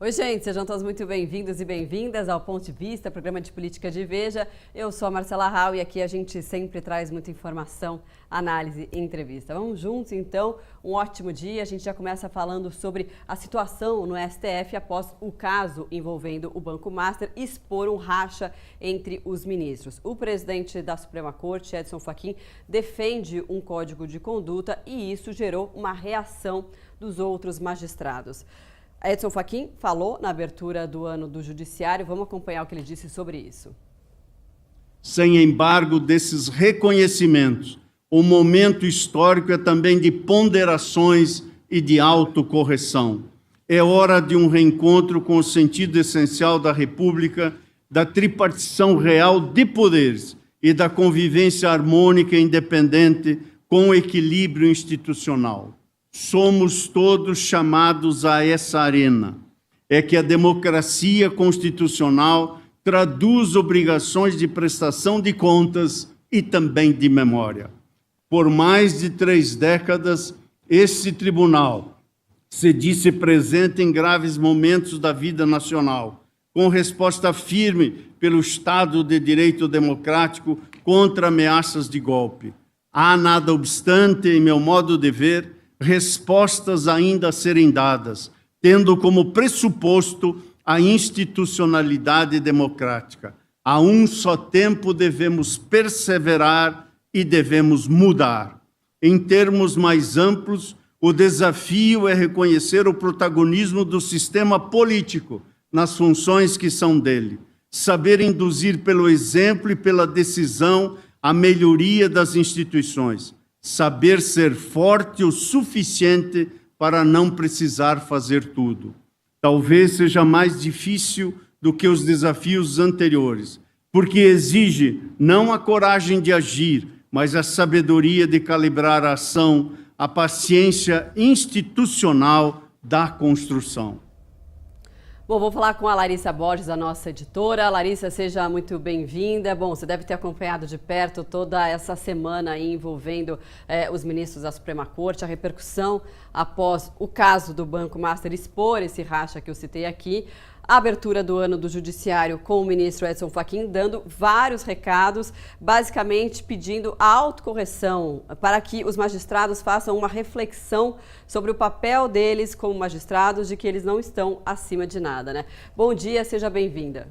Oi, gente, sejam todos muito bem-vindos e bem-vindas ao Ponto de Vista, programa de política de Veja. Eu sou a Marcela Rau e aqui a gente sempre traz muita informação, análise e entrevista. Vamos juntos, então, um ótimo dia. A gente já começa falando sobre a situação no STF após o caso envolvendo o Banco Master expor um racha entre os ministros. O presidente da Suprema Corte, Edson Fachin, defende um código de conduta e isso gerou uma reação dos outros magistrados. Edson Fachin falou na abertura do ano do Judiciário. Vamos acompanhar o que ele disse sobre isso. Sem embargo desses reconhecimentos, o momento histórico é também de ponderações e de autocorreção. É hora de um reencontro com o sentido essencial da República, da tripartição real de poderes e da convivência harmônica e independente com o equilíbrio institucional. Somos todos chamados a essa arena. É que a democracia constitucional traduz obrigações de prestação de contas e também de memória. Por mais de 3 décadas, esse tribunal se disse presente em graves momentos da vida nacional, com resposta firme pelo Estado de Direito democrático contra ameaças de golpe. Há, nada obstante, em meu modo de ver, respostas ainda a serem dadas, tendo como pressuposto a institucionalidade democrática. A um só tempo devemos perseverar e devemos mudar. Em termos mais amplos, o desafio é reconhecer o protagonismo do sistema político nas funções que são dele, saber induzir pelo exemplo e pela decisão a melhoria das instituições, saber ser forte o suficiente para não precisar fazer tudo. Talvez seja mais difícil do que os desafios anteriores, porque exige não a coragem de agir, mas a sabedoria de calibrar a ação, a paciência institucional da construção. Bom, vou falar com a Larissa Borges, a nossa editora. Larissa, seja muito bem-vinda. Bom, você deve ter acompanhado de perto toda essa semana aí envolvendo os ministros da Suprema Corte, a repercussão após o caso do Banco Master expor esse racha que eu citei aqui. A abertura do ano do Judiciário com o ministro Edson Fachin dando vários recados, basicamente pedindo a autocorreção para que os magistrados façam uma reflexão sobre o papel deles como magistrados, de que eles não estão acima de nada, né? Bom dia, seja bem-vinda.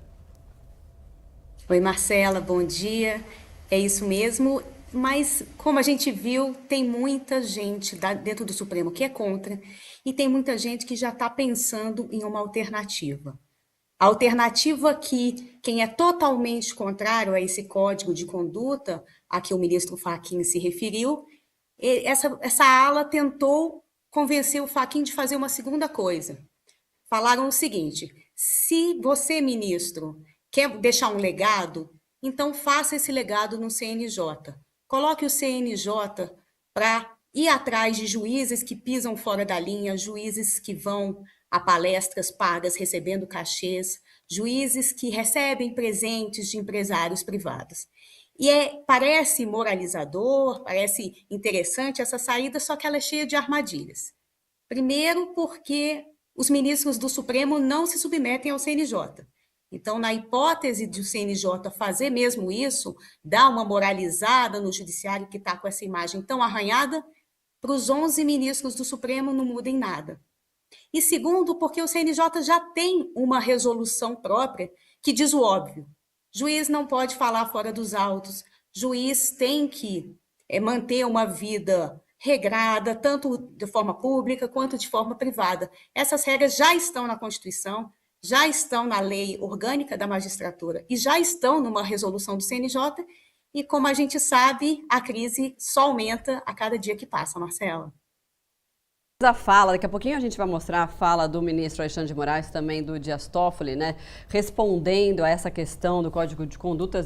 Oi, Marcela, bom dia. É isso mesmo, mas como a gente viu, tem muita gente dentro do Supremo que é contra e tem muita gente que já está pensando em uma alternativa. A alternativa que quem é totalmente contrário a esse código de conduta a que o ministro Fachin se referiu, essa ala tentou convencer o Fachin de fazer uma segunda coisa. Falaram o seguinte: se você, ministro, quer deixar um legado, então faça esse legado no CNJ. Coloque o CNJ para ir atrás de juízes que pisam fora da linha, juízes que vão a palestras pagas recebendo cachês, juízes que recebem presentes de empresários privados. E parece moralizador, parece interessante essa saída, só que ela é cheia de armadilhas. Primeiro, porque os ministros do Supremo não se submetem ao CNJ. Então, na hipótese de o CNJ fazer mesmo isso, dar uma moralizada no judiciário que está com essa imagem tão arranhada, para os 11 ministros do Supremo não muda em nada. E segundo, porque o CNJ já tem uma resolução própria que diz o óbvio. Juiz não pode falar fora dos autos, juiz tem que manter uma vida regrada, tanto de forma pública quanto de forma privada. Essas regras já estão na Constituição, já estão na lei orgânica da magistratura e já estão numa resolução do CNJ. E como a gente sabe, a crise só aumenta a cada dia que passa, Marcela. A fala, daqui a pouquinho a gente vai mostrar a fala do ministro Alexandre de Moraes, também do Dias Toffoli, né, respondendo a essa questão do Código de Conduta,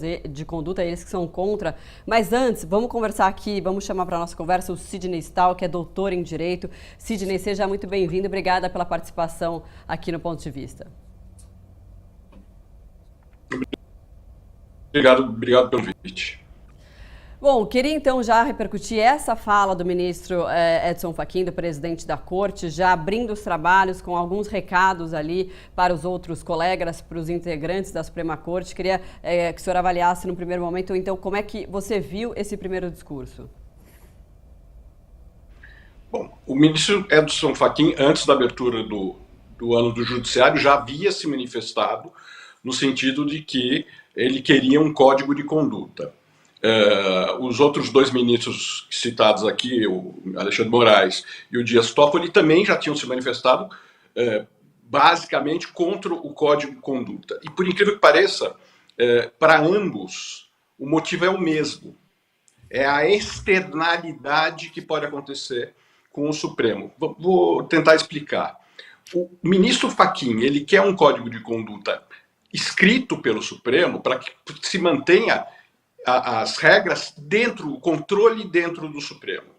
eles que são contra. Mas antes, vamos conversar aqui, vamos chamar para a nossa conversa o Sidney Stahl, que é doutor em Direito. Sidney, seja muito bem-vindo, obrigada pela participação aqui no Ponto de Vista. Obrigado pelo convite. Bom, queria então já repercutir essa fala do ministro Edson Fachin, do presidente da Corte, já abrindo os trabalhos com alguns recados ali para os outros colegas, para os integrantes da Suprema Corte. Queria que o senhor avaliasse no primeiro momento, então, como é que você viu esse primeiro discurso? Bom, o ministro Edson Fachin, antes da abertura do ano do Judiciário, já havia se manifestado no sentido de que ele queria um código de conduta. Os outros dois ministros citados aqui, o Alexandre Moraes e o Dias Toffoli, também já tinham se manifestado basicamente contra o Código de Conduta. E, por incrível que pareça, para ambos, o motivo é o mesmo. É a externalidade que pode acontecer com o Supremo. Vou tentar explicar. O ministro Fachin, ele quer um Código de Conduta escrito pelo Supremo para que se mantenha as regras o controle dentro do Supremo.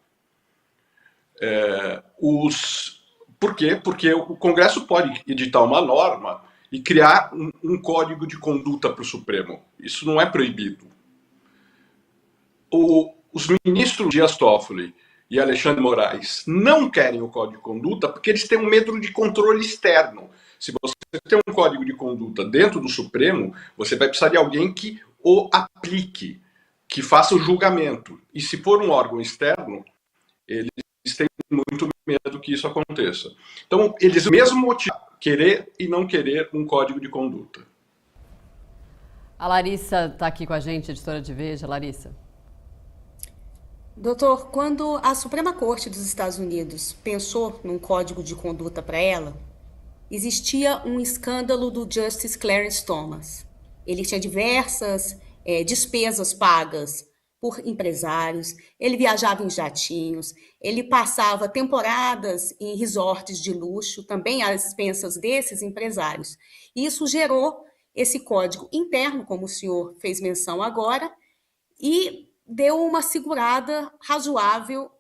Por quê? Porque o Congresso pode editar uma norma e criar um código de conduta para o Supremo. Isso não é proibido. Os ministros Dias Toffoli e Alexandre Moraes não querem o código de conduta porque eles têm um medo de controle externo. Se você tem um código de conduta dentro do Supremo, você vai precisar de alguém que o aplique, que faça o julgamento. E se for um órgão externo, eles têm muito medo que isso aconteça. Então, eles mesmo motivam querer e não querer um código de conduta. A Larissa está aqui com a gente, editora de Veja. Larissa. Doutor, quando a Suprema Corte dos Estados Unidos pensou num código de conduta para ela, existia um escândalo do Justice Clarence Thomas. Ele tinha diversas despesas pagas por empresários, ele viajava em jatinhos, ele passava temporadas em resorts de luxo, também às expensas desses empresários. E isso gerou esse código interno, como o senhor fez menção agora, e deu uma segurada razoável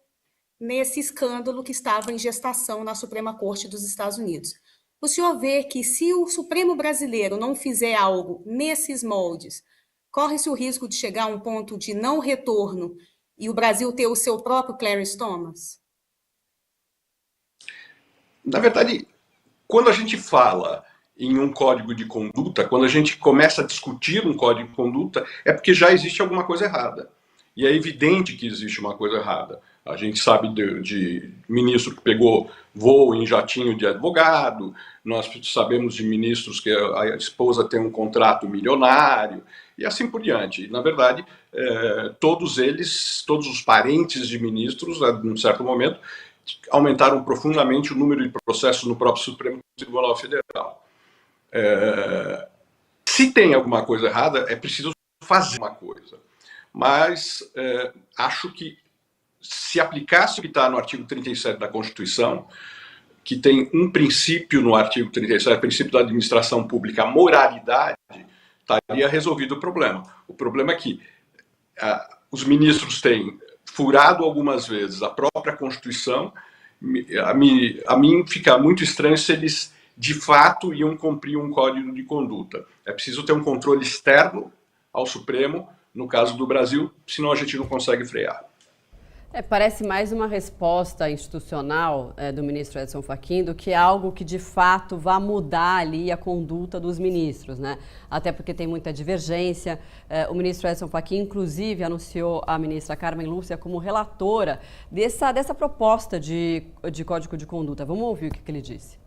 nesse escândalo que estava em gestação na Suprema Corte dos Estados Unidos. O senhor vê que se o Supremo brasileiro não fizer algo nesses moldes, corre-se o risco de chegar a um ponto de não retorno e o Brasil ter o seu próprio Clarence Thomas? Na verdade, quando a gente fala em um código de conduta, quando a gente começa a discutir um código de conduta, é porque já existe alguma coisa errada. E é evidente que existe uma coisa errada. A gente sabe de ministro que pegou voo em jatinho de advogado, nós sabemos de ministros que a esposa tem um contrato milionário, e assim por diante. Na verdade, todos os parentes de ministros, num certo momento, aumentaram profundamente o número de processos no próprio Supremo Tribunal Federal. Se tem alguma coisa errada, é preciso fazer uma coisa. Mas acho que se aplicasse o que está no artigo 37 da Constituição, que tem um princípio no artigo 37, princípio da administração pública, a moralidade, estaria resolvido o problema. O problema é que os ministros têm furado algumas vezes a própria Constituição. A mim fica muito estranho se eles de fato iam cumprir um código de conduta. É preciso ter um controle externo ao Supremo, no caso do Brasil, senão a gente não consegue frear. Parece mais uma resposta institucional do ministro Edson Fachin do que algo que de fato vá mudar ali a conduta dos ministros, né? Até porque tem muita divergência. O ministro Edson Fachin, inclusive, anunciou a ministra Carmen Lúcia como relatora dessa proposta de código de conduta. Vamos ouvir o que ele disse.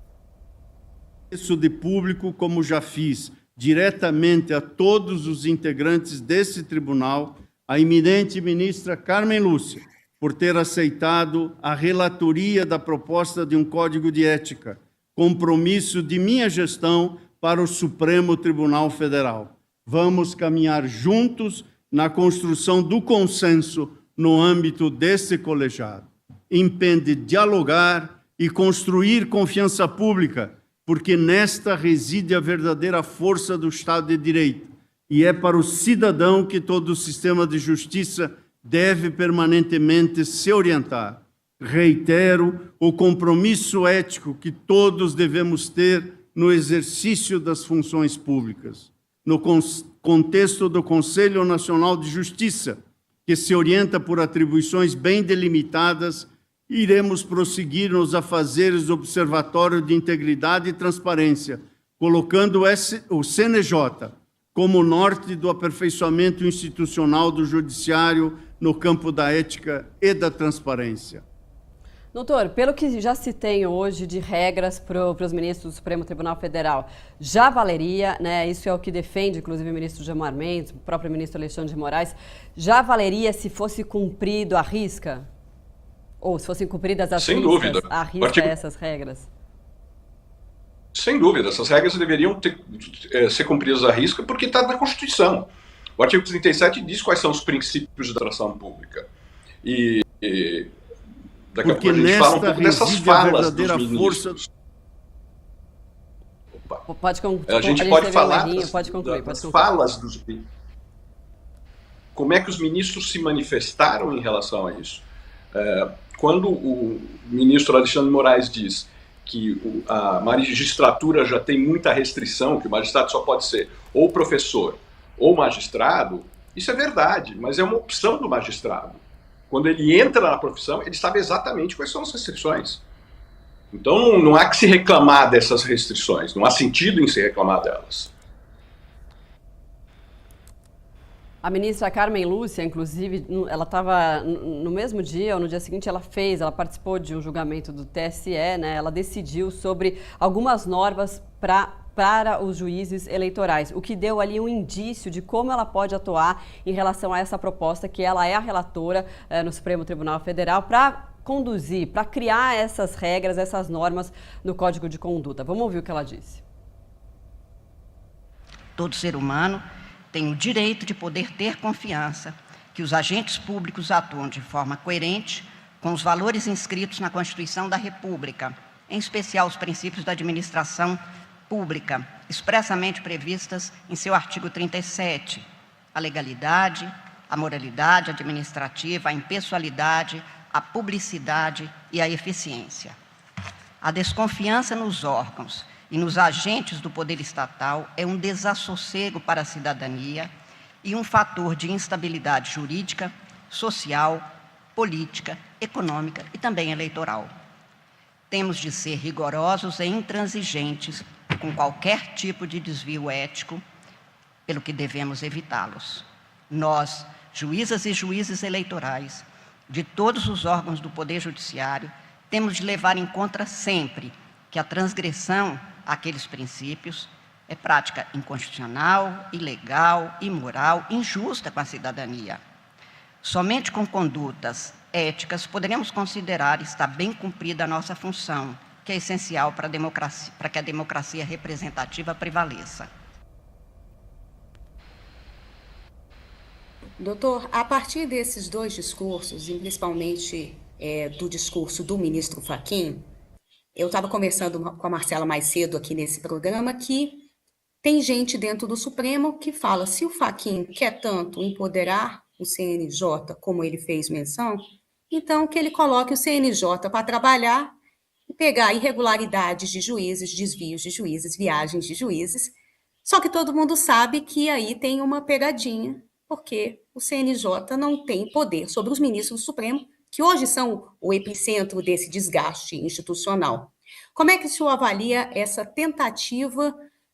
Isso de público, como já fiz, diretamente a todos os integrantes desse tribunal, a eminente ministra Carmen Lúcia, por ter aceitado a relatoria da proposta de um Código de Ética, compromisso de minha gestão para o Supremo Tribunal Federal. Vamos caminhar juntos na construção do consenso no âmbito desse colegiado. Impende dialogar e construir confiança pública, porque nesta reside a verdadeira força do Estado de Direito, e é para o cidadão que todo o sistema de justiça deve permanentemente se orientar. Reitero o compromisso ético que todos devemos ter no exercício das funções públicas. No contexto do Conselho Nacional de Justiça, que se orienta por atribuições bem delimitadas, iremos prosseguir nos afazeres do Observatório de Integridade e Transparência, colocando o CNJ como norte do aperfeiçoamento institucional do Judiciário no campo da ética e da transparência. Doutor, pelo que já se tem hoje de regras para os ministros do Supremo Tribunal Federal, já valeria, né? Isso é o que defende, inclusive, o ministro Gilmar Mendes, o próprio ministro Alexandre de Moraes, já valeria se fosse cumprido à risca? Ou se fossem cumpridas as riscas, à risca essas regras? Sem dúvida, essas regras deveriam ser cumpridas à risca porque está na Constituição. O artigo 37 diz quais são os princípios da ação pública. Daqui a pouco a gente fala um pouco dessas falas dos ministros. Pode concluir. A gente pode falar das falas dos ministros. Como é que os ministros se manifestaram em relação a isso? Quando o ministro Alexandre de Moraes diz que a magistratura já tem muita restrição, que o magistrado só pode ser ou professor ou magistrado, isso é verdade, mas é uma opção do magistrado. Quando ele entra na profissão, ele sabe exatamente quais são as restrições. Então não há que se reclamar dessas restrições, não há sentido em se reclamar delas. A ministra Carmen Lúcia, inclusive, ela estava no mesmo dia ou no dia seguinte, ela participou de um julgamento do TSE, né? Ela decidiu sobre algumas normas para os juízes eleitorais, o que deu ali um indício de como ela pode atuar em relação a essa proposta, que ela é a relatora no Supremo Tribunal Federal, para conduzir, para criar essas regras, essas normas no Código de Conduta. Vamos ouvir o que ela disse. Todo ser humano tem o direito de poder ter confiança que os agentes públicos atuam de forma coerente com os valores inscritos na Constituição da República, em especial os princípios da administração pública, expressamente previstas em seu artigo 37, a legalidade, a moralidade administrativa, a impessoalidade, a publicidade e a eficiência. A desconfiança nos órgãos e nos agentes do poder estatal é um desassossego para a cidadania e um fator de instabilidade jurídica, social, política, econômica e também eleitoral. Temos de ser rigorosos e intransigentes com qualquer tipo de desvio ético, pelo que devemos evitá-los. Nós, juízas e juízes eleitorais, de todos os órgãos do Poder Judiciário, temos de levar em conta sempre que a transgressão àqueles princípios é prática inconstitucional, ilegal, imoral, injusta com a cidadania. Somente com condutas éticas poderemos considerar estar bem cumprida a nossa função, que é essencial para que a democracia representativa prevaleça. Doutor, a partir desses dois discursos, e principalmente do discurso do ministro Fachin, eu estava conversando com a Marcela mais cedo aqui nesse programa que tem gente dentro do Supremo que fala, se o Fachin quer tanto empoderar o CNJ, como ele fez menção, então que ele coloque o CNJ para trabalhar e pegar irregularidades de juízes, desvios de juízes, viagens de juízes, só que todo mundo sabe que aí tem uma pegadinha, porque o CNJ não tem poder sobre os ministros do Supremo, que hoje são o epicentro desse desgaste institucional. Como é que o senhor avalia essa tentativa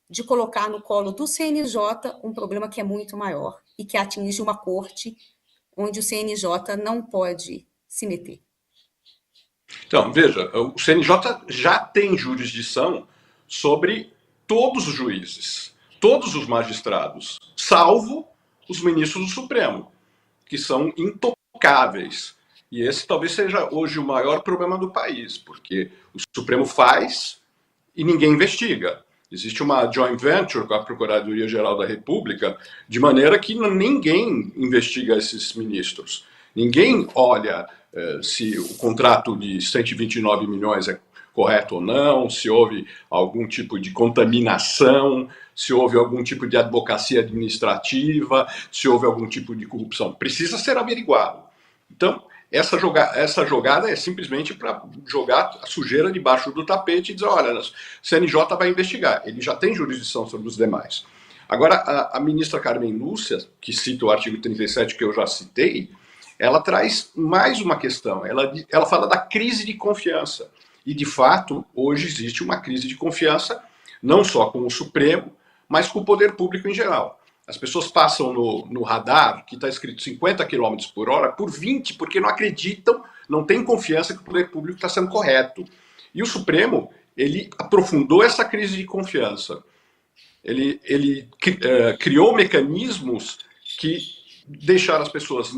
de colocar no colo do CNJ um problema que é muito maior e que atinge uma corte onde o CNJ não pode se meter? Então, veja, o CNJ já tem jurisdição sobre todos os juízes, todos os magistrados, salvo os ministros do Supremo, que são intocáveis. E esse talvez seja hoje o maior problema do país, porque o Supremo faz e ninguém investiga. Existe uma joint venture com a Procuradoria-Geral da República, de maneira que ninguém investiga esses ministros. Ninguém olha se o contrato de 129 milhões é correto ou não, se houve algum tipo de contaminação, se houve algum tipo de advocacia administrativa, se houve algum tipo de corrupção. Precisa ser averiguado. Então, essa jogada é simplesmente para jogar a sujeira debaixo do tapete e dizer, olha, o CNJ vai investigar, ele já tem jurisdição sobre os demais. Agora, a ministra Carmen Lúcia, que cita o artigo 37 que eu já citei, ela traz mais uma questão. Ela fala da crise de confiança. E, de fato, hoje existe uma crise de confiança, não só com o Supremo, mas com o poder público em geral. As pessoas passam no radar, que está escrito 50 km por hora, por 20, porque não acreditam, não têm confiança que o poder público está sendo correto. E o Supremo, ele aprofundou essa crise de confiança. Ele criou mecanismos que deixaram as pessoas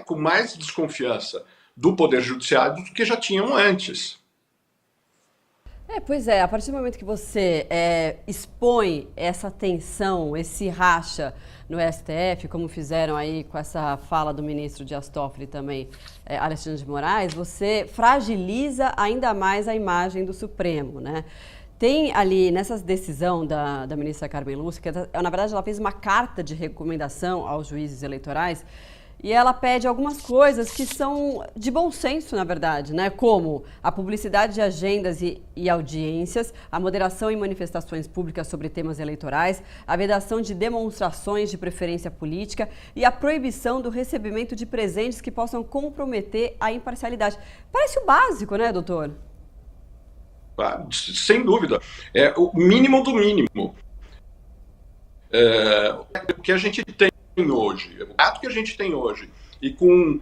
com mais desconfiança do Poder Judiciário do que já tinham antes. Pois é, a partir do momento que você expõe essa tensão, esse racha no STF, como fizeram aí com essa fala do ministro Dias Toffoli também, Alexandre de Moraes, você fragiliza ainda mais a imagem do Supremo, né? Tem ali, nessa decisão da ministra Carmen Lúcia, que na verdade ela fez uma carta de recomendação aos juízes eleitorais, e ela pede algumas coisas que são de bom senso, na verdade, né? Como a publicidade de agendas e audiências, a moderação em manifestações públicas sobre temas eleitorais, a vedação de demonstrações de preferência política e a proibição do recebimento de presentes que possam comprometer a imparcialidade. Parece o básico, né, doutor? Sem dúvida. É o mínimo do mínimo. O que a gente tem hoje, o ato que a gente tem hoje, e com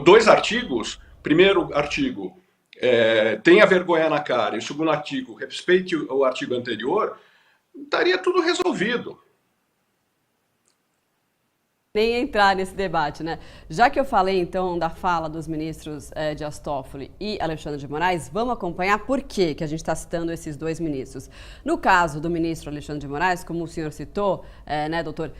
dois artigos, primeiro artigo, tenha vergonha na cara, e o segundo artigo, respeite o artigo anterior, estaria tudo resolvido. Nem entrar nesse debate, né? Já que eu falei, então, da fala dos ministros Dias Toffoli e Alexandre de Moraes, vamos acompanhar por que a gente está citando esses dois ministros. No caso do ministro Alexandre de Moraes, como o senhor citou, né, doutor,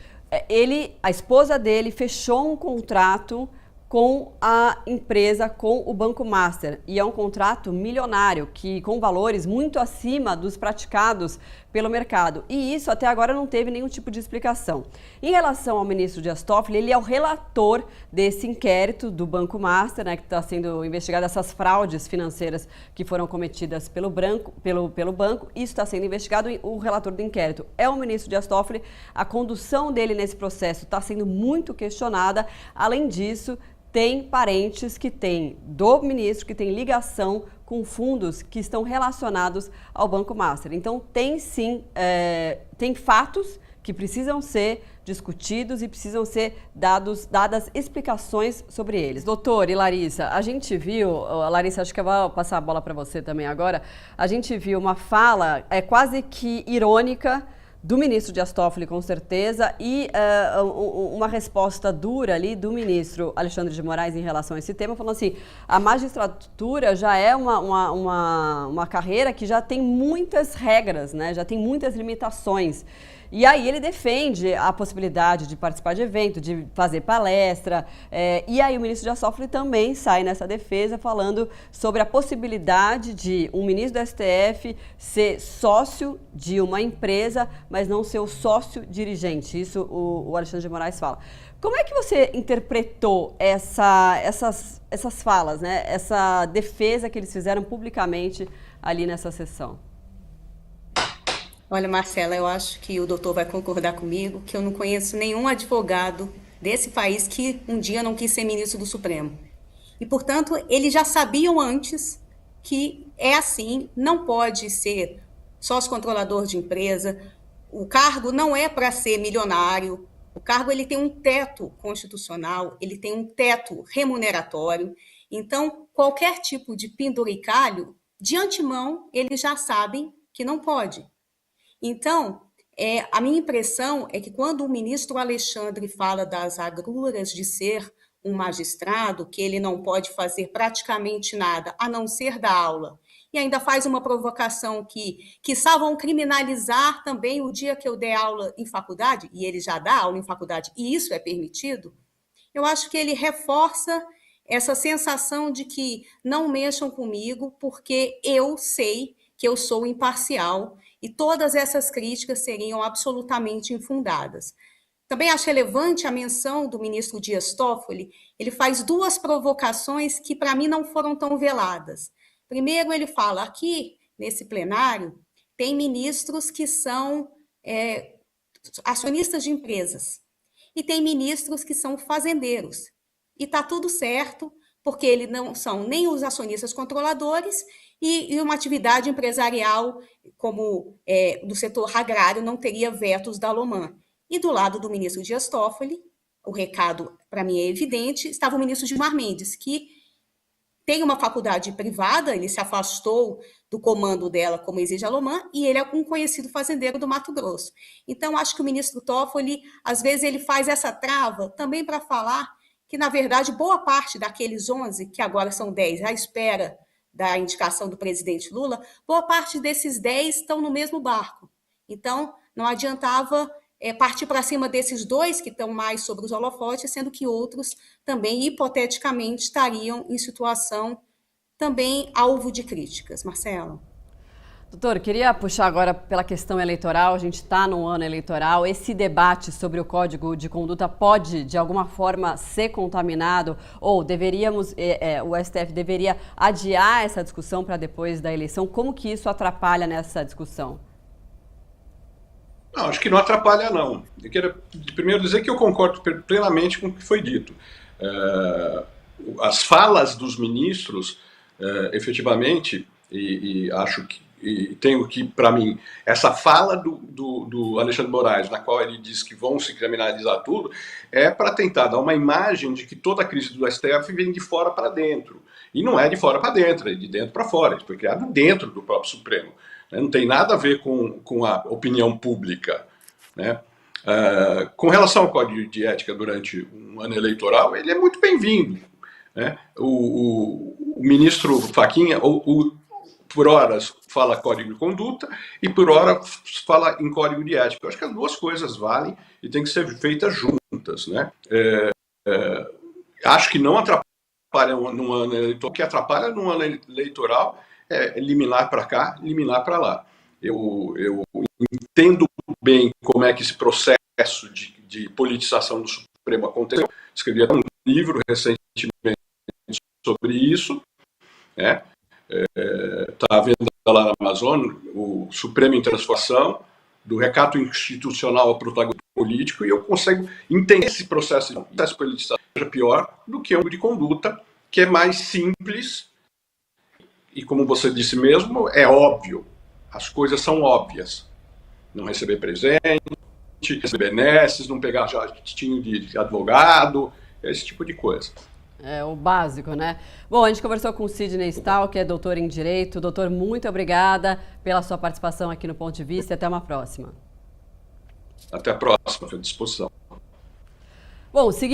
a esposa dele fechou um contrato com a empresa, com o Banco Master, e é um contrato milionário, com valores muito acima dos praticados pelo mercado. E isso até agora não teve nenhum tipo de explicação. Em relação ao ministro Dias Toffoli, ele é o relator desse inquérito do Banco Master, né, que está sendo investigado, essas fraudes financeiras que foram cometidas pelo banco. Isso está sendo investigado, e o relator do inquérito é o ministro Dias Toffoli. A condução dele nesse processo está sendo muito questionada. Além disso, tem parentes do ministro que tem ligação com fundos que estão relacionados ao Banco Master. Então, tem sim, tem fatos que precisam ser discutidos e precisam ser dadas explicações sobre eles. Doutor e Larissa, a gente viu, Larissa, acho que eu vou passar a bola para você também agora, a gente viu uma fala quase que irônica do ministro Dias Toffoli, com certeza, e uma resposta dura ali do ministro Alexandre de Moraes em relação a esse tema, falando assim, a magistratura já é uma carreira que já tem muitas regras, né? Já tem muitas limitações. E aí ele defende a possibilidade de participar de evento, de fazer palestra, e aí o ministro Dias Toffoli também sai nessa defesa falando sobre a possibilidade de um ministro do STF ser sócio de uma empresa, mas não ser o sócio dirigente. Isso o Alexandre de Moraes fala. Como é que você interpretou essas falas, né? Essa defesa que eles fizeram publicamente ali nessa sessão? Olha, Marcela, eu acho que o doutor vai concordar comigo que eu não conheço nenhum advogado desse país que um dia não quis ser ministro do Supremo. E, portanto, eles já sabiam antes que é assim, não pode ser sócio controlador de empresa, o cargo não é para ser milionário, o cargo ele tem um teto constitucional, ele tem um teto remuneratório, então qualquer tipo de penduricalho, de antemão, eles já sabem que não pode. Então, a minha impressão é que quando o ministro Alexandre fala das agruras de ser um magistrado, que ele não pode fazer praticamente nada, a não ser dar aula, e ainda faz uma provocação que vão criminalizar também o dia que eu der aula em faculdade, e ele já dá aula em faculdade, e isso é permitido, eu acho que ele reforça essa sensação de que não mexam comigo, porque eu sei que eu sou imparcial, e todas essas críticas seriam absolutamente infundadas. Também acho relevante a menção do ministro Dias Toffoli, ele faz duas provocações que para mim não foram tão veladas. Primeiro ele fala, aqui nesse plenário tem ministros que são acionistas de empresas, e tem ministros que são fazendeiros. E está tudo certo, porque eles não são nem os acionistas controladores e uma atividade empresarial como do setor agrário não teria vetos da Loman. E do lado do ministro Dias Toffoli, o recado para mim é evidente, estava o ministro Gilmar Mendes, que tem uma faculdade privada, ele se afastou do comando dela, como exige a Loman, e ele é um conhecido fazendeiro do Mato Grosso. Então, acho que o ministro Toffoli, às vezes, ele faz essa trava também para falar que, na verdade, boa parte daqueles 11, que agora são 10, à espera da indicação do presidente Lula, boa parte desses 10 estão no mesmo barco. Então, não adiantava partir para cima desses 2 que estão mais sobre os holofotes, sendo que outros também, hipoteticamente, estariam em situação também alvo de críticas. Marcelo. Doutor, queria puxar agora pela questão eleitoral, a gente está no ano eleitoral, esse debate sobre o Código de Conduta pode, de alguma forma, ser contaminado ou o STF deveria adiar essa discussão para depois da eleição? Como que isso atrapalha nessa discussão? Não, acho que não atrapalha, não. Eu quero primeiro dizer que eu concordo plenamente com o que foi dito. As falas dos ministros, efetivamente, e acho que tenho que, para mim, essa fala do Alexandre Moraes, na qual ele diz que vão se criminalizar tudo, é para tentar dar uma imagem de que toda a crise do STF vem de fora para dentro. E não é de fora para dentro, é de dentro para fora. Isso foi criado dentro do próprio Supremo. Não tem nada a ver com a opinião pública, né? Com relação ao Código de Ética durante um ano eleitoral, ele é muito bem-vindo, né? O ministro Fachin, por horas, fala Código de Conduta e por hora fala em Código de Ética. Eu acho que as duas coisas valem e têm que ser feitas juntas, né? Acho que não atrapalha num ano eleitoral. O que atrapalha num ano eleitoral é liminar para cá, liminar para lá. Eu entendo bem como é que esse processo de politização do Supremo aconteceu. Escrevi um livro recentemente sobre isso, né? Está vendo lá na Amazônia o Supremo em Transformação, do recato institucional ao protagonismo político, e eu consigo entender esse processo de politização seja pior do que um de conduta, que é mais simples, e como você disse mesmo, é óbvio, as coisas são óbvias. Não receber presente, receber benesses, não pegar jatinho de advogado, esse tipo de coisa. É o básico, né? Bom, a gente conversou com o Sidney Stahl, que é doutor em Direito. Doutor, muito obrigada pela sua participação aqui no Ponto de Vista e até uma próxima. Até a próxima, à disposição. Bom, seguimos.